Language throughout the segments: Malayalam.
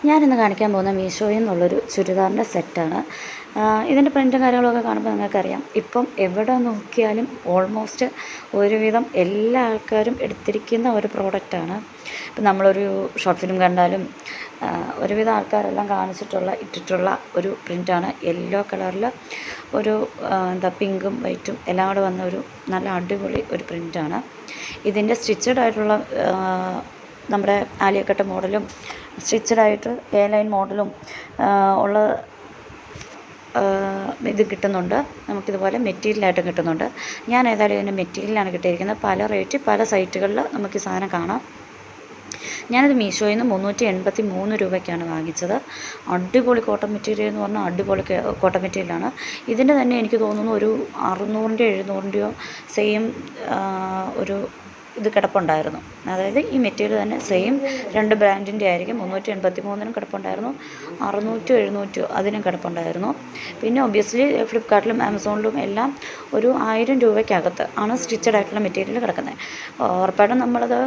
ഞാനിന്ന് കാണിക്കാൻ പോകുന്ന മീഷോയിൽ നിന്നുള്ളൊരു ചുരിദാറിൻ്റെ സെറ്റാണ്. ഇതിൻ്റെ പ്രിൻറ്റും കാര്യങ്ങളൊക്കെ കാണുമ്പോൾ നിങ്ങൾക്കറിയാം, ഇപ്പം എവിടെ നോക്കിയാലും ഓൾമോസ്റ്റ് ഒരുവിധം എല്ലാ ആൾക്കാരും എടുത്തിരിക്കുന്ന ഒരു പ്രോഡക്റ്റാണ്. ഇപ്പം നമ്മളൊരു ഷോർട്ട് ഫിലിം കണ്ടാലും ഒരുവിധം ആൾക്കാരെല്ലാം ഇട്ടിട്ടുള്ള ഒരു പ്രിൻ്റാണ്. യെല്ലോ കളറിൽ ഒരു പിങ്കും വൈറ്റും എല്ലാം കൂടെ വന്ന ഒരു നല്ല അടിപൊളി ഒരു പ്രിൻ്റാണ്. ഇതിൻ്റെ സ്റ്റിച്ചഡ് ആയിട്ടുള്ള നമ്മുടെ ആലിയക്കട്ട മോഡലും സ്റ്റിച്ചഡായിട്ട് എ ലൈൻ മോഡലും ഉള്ള ഇത് കിട്ടുന്നുണ്ട്. നമുക്കിതുപോലെ മെറ്റീരിയലായിട്ടും കിട്ടുന്നുണ്ട്. ഞാൻ ഏതായാലും ഇതിൻ്റെ മെറ്റീരിയലാണ് കിട്ടിയിരിക്കുന്നത്. പല റേറ്റ് പല സൈറ്റുകളിൽ നമുക്ക് ഈ സാധനം കാണാം. ഞാനത് മീഷോയിൽ നിന്ന് 383 രൂപയ്ക്കാണ് വാങ്ങിച്ചത്. അടിപൊളി കോട്ടൺ മെറ്റീരിയൽ എന്ന് പറഞ്ഞാൽ അടിപൊളി കോട്ടൺ മെറ്റീരിയലാണ്. ഇതിൻ്റെ തന്നെ എനിക്ക് തോന്നുന്നു ഒരു 600 700 സെയിം ഒരു ഇത് കിടപ്പുണ്ടായിരുന്നു. അതായത് ഈ മെറ്റീരിയൽ തന്നെ സെയിം 2 ബ്രാൻഡിൻ്റെ ആയിരിക്കും. 383 കിടപ്പുണ്ടായിരുന്നു, 600 700 അതിനും കിടപ്പുണ്ടായിരുന്നു. പിന്നെ ഒബ്വിയസ്ലി ഫ്ലിപ്കാർട്ടിലും ആമസോണിലും എല്ലാം ഒരു 1000 രൂപയ്ക്കകത്ത് ആണ് സ്റ്റിച്ചഡ് ആയിട്ടുള്ള മെറ്റീരിയൽ കിടക്കുന്നത്. ഉറപ്പായിട്ടും നമ്മളത്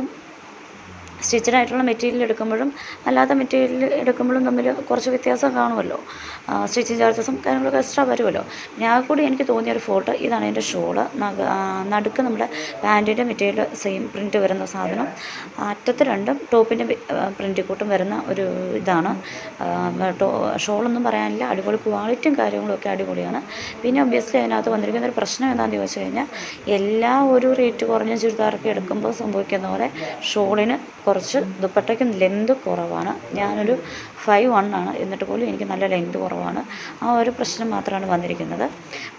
സ്റ്റിച്ചഡ് ആയിട്ടുള്ള മെറ്റീരിയൽ എടുക്കുമ്പോഴും അല്ലാത്ത മെറ്റീരിയൽ എടുക്കുമ്പോഴും തമ്മിൽ കുറച്ച് വ്യത്യാസം കാണുമല്ലോ. സ്റ്റിച്ചിങ് ചാർജസും കാര്യങ്ങളൊക്കെ എക്സ്ട്രാ വരുമല്ലോ. ഞാൻ കൂടി എനിക്ക് തോന്നിയൊരു ഫോട്ടോ ഇതാണ്. എൻ്റെ ഷോള് നടുക്ക് നമ്മുടെ പാൻറ്റിൻ്റെ മെറ്റീരിയൽ സെയിം പ്രിൻറ്റ് വരുന്ന സാധനം, അറ്റത്ത് രണ്ടും ടോപ്പിൻ്റെ പ്രിൻറ്റ് കൂട്ടും വരുന്ന ഒരു ഇതാണ്. ഷോളൊന്നും പറയാനില്ല, അടിപൊളി ക്വാളിറ്റിയും കാര്യങ്ങളൊക്കെ അടിപൊളിയാണ്. പിന്നെ ഒബ്വിയസ്ലി അതിനകത്ത് വന്നിരിക്കുന്ന ഒരു പ്രശ്നം എന്താണെന്ന് ചോദിച്ചു കഴിഞ്ഞാൽ, എല്ലാ ഒരു റേറ്റ് കുറഞ്ഞ ചുരിദാറൊക്കെ എടുക്കുമ്പോൾ സംഭവിക്കുന്ന പോലെ ഷോളിന് കുറച്ച് ദുപ്പട്ടയ്ക്ക് ലെന്ത് കുറവാണ്. ഞാനൊരു 5'1" ആണ്, എന്നിട്ട് പോലും എനിക്ക് നല്ല ലെന്ത് കുറവാണ്. ആ ഒരു പ്രശ്നം മാത്രമാണ് വന്നിരിക്കുന്നത്.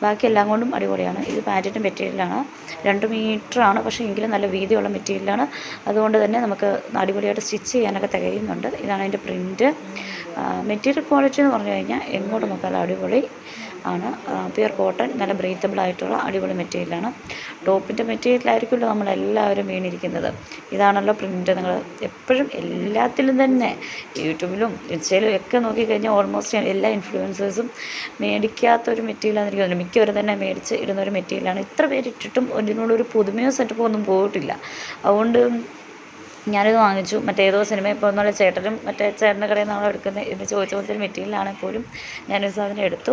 ബാക്കി എല്ലാം കൊണ്ടും അടിപൊളിയാണ്. ഇത് പാൻറ്റിൻ്റെ മെറ്റീരിയലാണ്, 2 മീറ്ററാണ്, പക്ഷേ എങ്കിലും നല്ല വീതിയുള്ള മെറ്റീരിയലാണ്. അതുകൊണ്ട് തന്നെ നമുക്ക് അടിപൊളിയായിട്ട് സ്റ്റിച്ച് ചെയ്യാനൊക്കെ തികയുന്നുണ്ട്. ഇതാണ് അതിൻ്റെ പ്രിൻറ്റ്. മെറ്റീരിയൽ ക്വാളിറ്റി എന്ന് പറഞ്ഞു കഴിഞ്ഞാൽ എങ്ങോട്ട് നോക്കാനും അടിപൊളി ആണ്. പ്യുർ കോട്ടൺ, നല്ല ബ്രീത്തബിൾ ആയിട്ടുള്ള അടിപൊളി മെറ്റീരിയലാണ്. ടോപ്പിൻ്റെ മെറ്റീരിയലായിരിക്കുമല്ലോ നമ്മളെല്ലാവരും വീണിരിക്കുന്നത്. ഇതാണല്ലോ പ്രിൻറ്റ്. നിങ്ങൾ എപ്പോഴും എല്ലാത്തിലും തന്നെ യൂട്യൂബിലും ഇൻസ്റ്റയിലും ഒക്കെ നോക്കിക്കഴിഞ്ഞാൽ ഓൾമോസ്റ്റ് എല്ലാ ഇൻഫ്ലുവൻസേഴ്സും മേടിക്കാത്തൊരു മെറ്റീരിയലാണെന്ന് എനിക്ക് തോന്നുന്നു. മിക്കവരും തന്നെ മേടിച്ച് ഇടുന്നൊരു മെറ്റീരിയലാണ്. ഇത്ര പേരിട്ടിട്ടും ഇതിനോടൊരു പുതുമയോ സെറ്റപ്പോ ഒന്നും പോയിട്ടില്ല. അതുകൊണ്ട് ഞാനിത് വാങ്ങിച്ചു. മറ്റേതോ സിനിമ ഇപ്പോൾ എന്നുള്ള ചേട്ടനും ചേട്ടൻ്റെ കടയിൽ നിന്ന് നമ്മൾ എടുക്കുന്നത് ഇത് ചോദിച്ച പോലത്തെ മെറ്റീരിയലാണെങ്കിൽ പോലും ഞാനൊരു സാധനം എടുത്തു.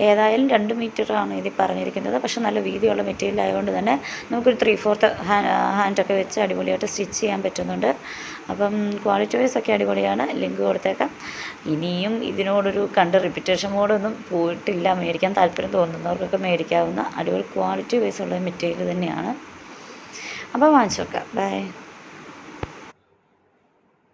ഏതായാലും 2 മീറ്ററാണ് ഇതിൽ പറഞ്ഞിരിക്കുന്നത്. പക്ഷേ നല്ല വീതിയുള്ള മെറ്റീരിയൽ ആയതുകൊണ്ട് തന്നെ നമുക്കൊരു 3/4 ഹാൻഡൊക്കെ വെച്ച് അടിപൊളിയായിട്ട് സ്റ്റിച്ച് ചെയ്യാൻ പറ്റുന്നുണ്ട്. അപ്പം ക്വാളിറ്റി വൈസ് ഒക്കെ അടിപൊളിയാണ്. ലിങ്ക് കൊടുത്തേക്കാം. ഇനിയും ഇതിനോടൊരു റിപ്പീറ്റേഷൻ മോഡൊന്നും പോയിട്ടില്ല. മേടിക്കാൻ താല്പര്യം തോന്നുന്നവർക്കൊക്കെ മേടിക്കാവുന്ന അടിപൊളി ക്വാളിറ്റി വൈസ് ഉള്ള മെറ്റീരിയൽ തന്നെയാണ്. അപ്പോൾ വാങ്ങിച്ചു വെക്കാം. ബൈ.